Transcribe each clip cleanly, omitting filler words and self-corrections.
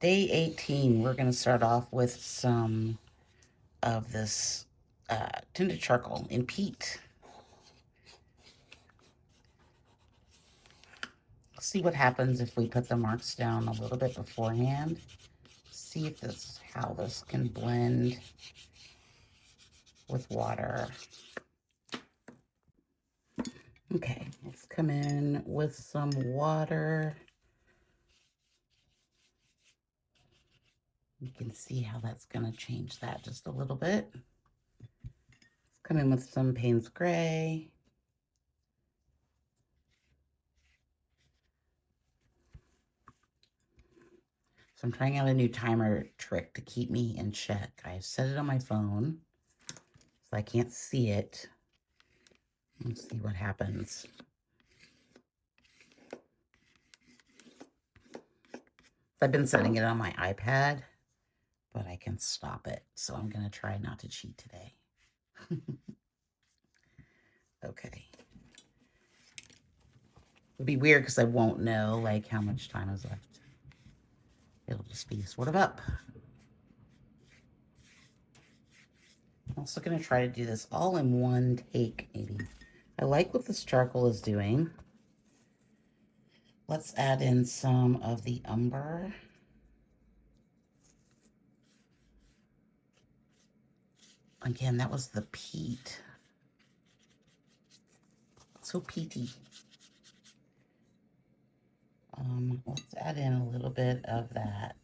Day 18, we're going to start off with some of this tinted charcoal in peat. See what happens if we put the marks down a little bit beforehand. See if how this can blend with water. Okay, let's come in with some water. You can see how that's going to change that just a little bit. Let's come in with some Payne's Gray. So I'm trying out a new timer trick to keep me in check. I set it on my phone, so I can't see it. Let's see what happens. I've been setting it on my iPad, but I can stop it. So I'm going to try not to cheat today. Okay. It'll be weird because I won't know like how much time is left. It'll just be sort of up. I'm also going to try to do this all in one take, maybe. I like what this charcoal is doing. Let's add in some of the umber. Again, that was the peat. So peaty. Let's add in a little bit of that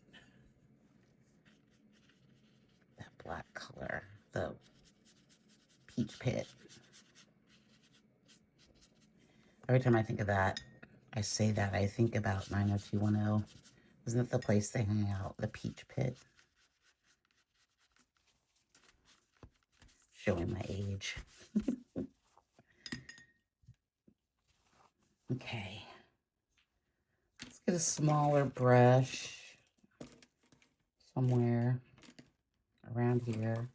black color, the peach pit. Every time I think of that, I say that, I think about 90210. Isn't it the place they hang out, the peach pit? Showing my age. Okay. Let's get a smaller brush somewhere around here.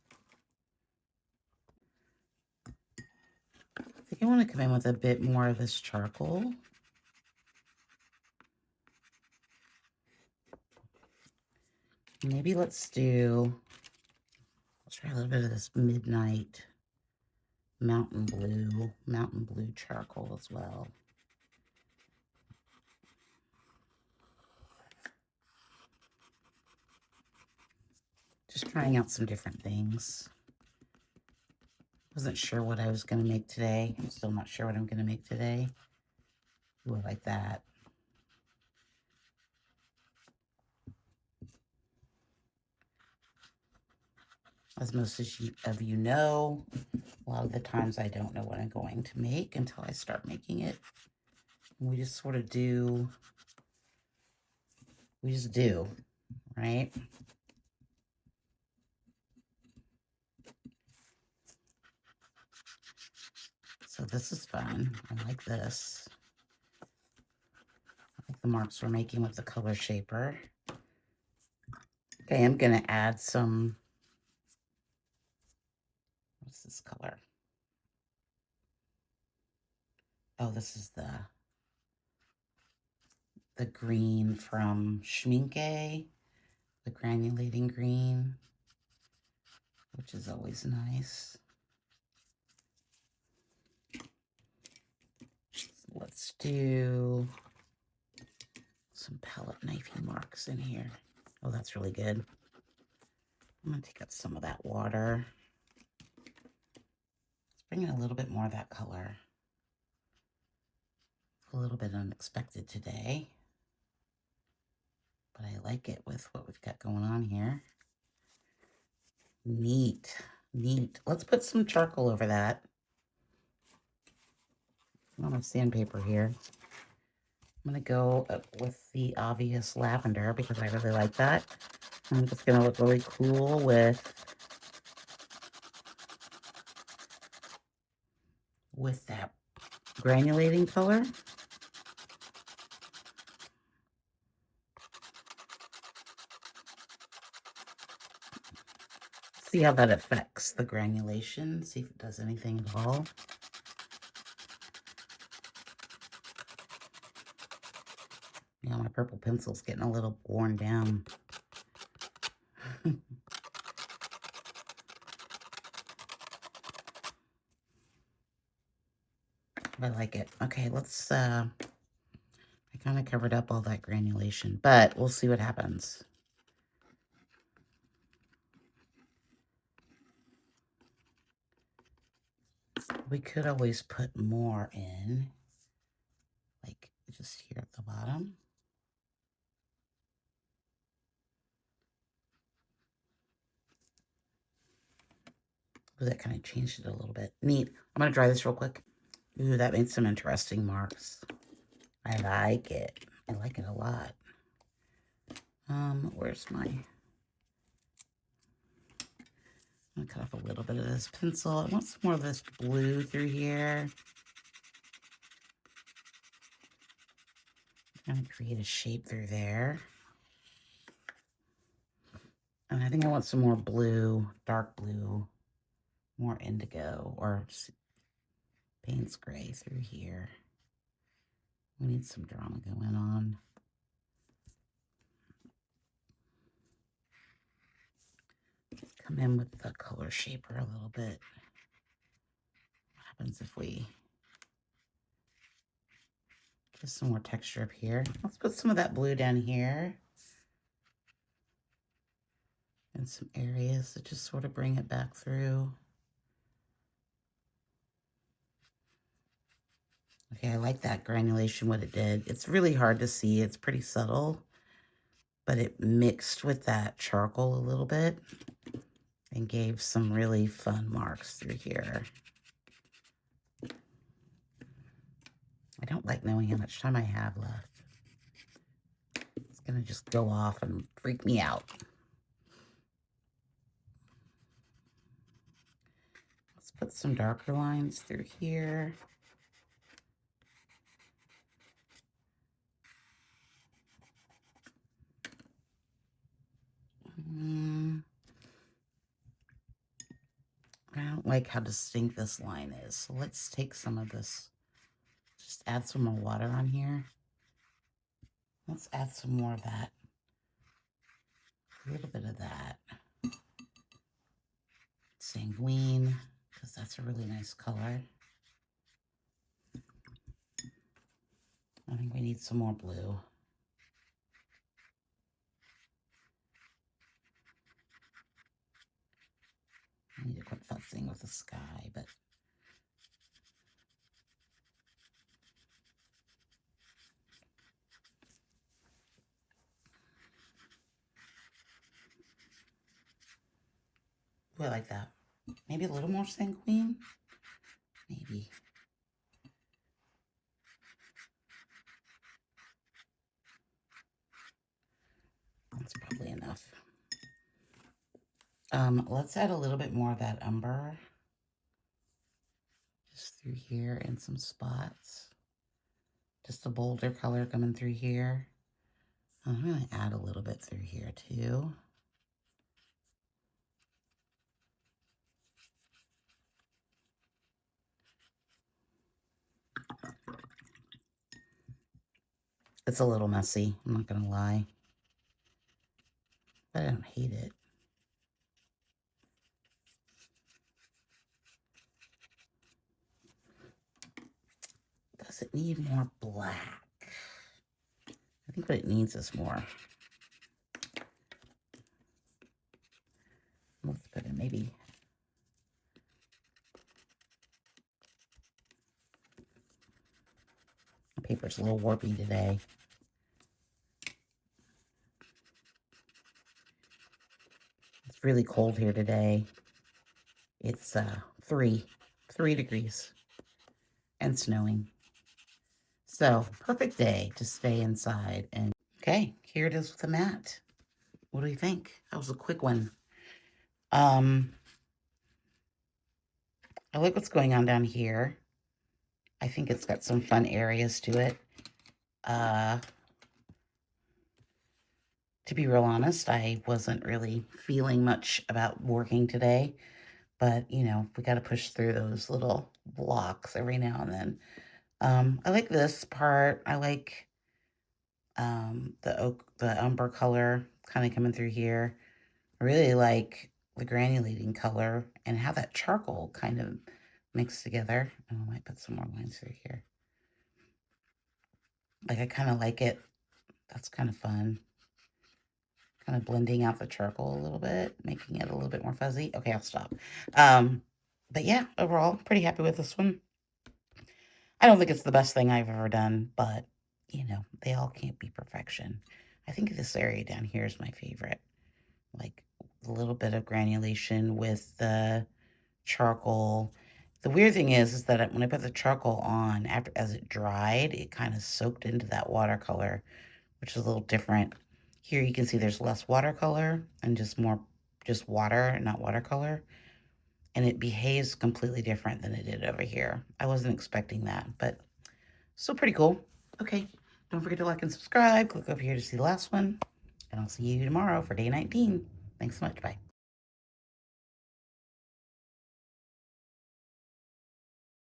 I think I want to come in with a bit more of this charcoal. Maybe let's try a little bit of this midnight mountain blue charcoal as well. Just trying out some different things. Wasn't sure what I was going to make today. I'm still not sure what I'm going to make today. Ooh, I like that. As most of you know, a lot of the times I don't know what I'm going to make until I start making it. And we just sort of do, right? So this is fun. I like this. I like the marks we're making with the color shaper. Okay, I'm going to add some, what's this color? Oh, this is the green from Schmincke, the granulating green, which is always nice. Let's do some palette knifey marks in here. Oh, that's really good. I'm going to take out some of that water. Let's bring in a little bit more of that color. A little bit unexpected today, but I like it with what we've got going on here. Neat, neat. Let's put some charcoal over that. I don't have sandpaper here. I'm going to go with the obvious lavender because I really like that. I'm just going to look really cool with that granulating color. See how that affects the granulation. See if it does anything at all. Yeah, my purple pencil's getting a little worn down. I like it. Okay, let's, I kind of covered up all that granulation, but we'll see what happens. We could always put more in, like just here at the bottom. Ooh, that kind of changed it a little bit. Neat. I'm going to dry this real quick. Ooh, that made some interesting marks. I like it. I like it a lot. Where's my... I'm going to cut off a little bit of this pencil. I want some more of this blue through here. I'm going to create a shape through there. And I think I want some more blue, dark blue, more indigo, or Payne's gray through here. We need some drama going on. Come in with the color shaper a little bit. What happens if we get some more texture up here? Let's put some of that blue down here. In some areas that just sort of bring it back through. Okay, I like that granulation, what it did. It's really hard to see. It's pretty subtle, but it mixed with that charcoal a little bit and gave some really fun marks through here. I don't like knowing how much time I have left. It's gonna just go off and freak me out. Let's put some darker lines through here. I don't like how distinct this line is. So let's take some of this, just add some more water on here. Let's add some more of that. A little bit of that. Sanguine, because that's a really nice color. I think we need some more blue. I need to quit fussing with the sky, but ooh, I like that. Maybe a little more sanguine? Maybe. That's probably enough. Let's add a little bit more of that umber. Just through here in some spots. Just a bolder color coming through here. I'm going to add a little bit through here too. It's a little messy, I'm not going to lie. But I don't hate it. Does it need more black? I think what it needs is more. Let's put in maybe. The paper's a little warpy today. It's really cold here today. It's 3 degrees and snowing. So perfect day to stay inside. And okay, here it is with the mat. What do you think? That was a quick one. I like what's going on down here. I think it's got some fun areas to it. To be real honest, I wasn't really feeling much about working today, but you know, we got to push through those little blocks every now and then. I like this part. I like the umber color kind of coming through here. I really like the granulating color and how that charcoal kind of mixed together. Oh, I might put some more lines through here. Like, I kind of like it. That's kind of fun. Kind of blending out the charcoal a little bit, making it a little bit more fuzzy. Okay, I'll stop. But yeah, overall, pretty happy with this one. I don't think it's the best thing I've ever done, but, you know, they all can't be perfection. I think this area down here is my favorite. Like, a little bit of granulation with the charcoal. The weird thing is that when I put the charcoal on, as it dried, it kind of soaked into that watercolor, which is a little different. Here you can see there's less watercolor and just water, not watercolor. And it behaves completely different than it did over here. I wasn't expecting that, but still pretty cool. Okay, don't forget to like and subscribe. Click over here to see the last one. And I'll see you tomorrow for day 19. Thanks so much. Bye.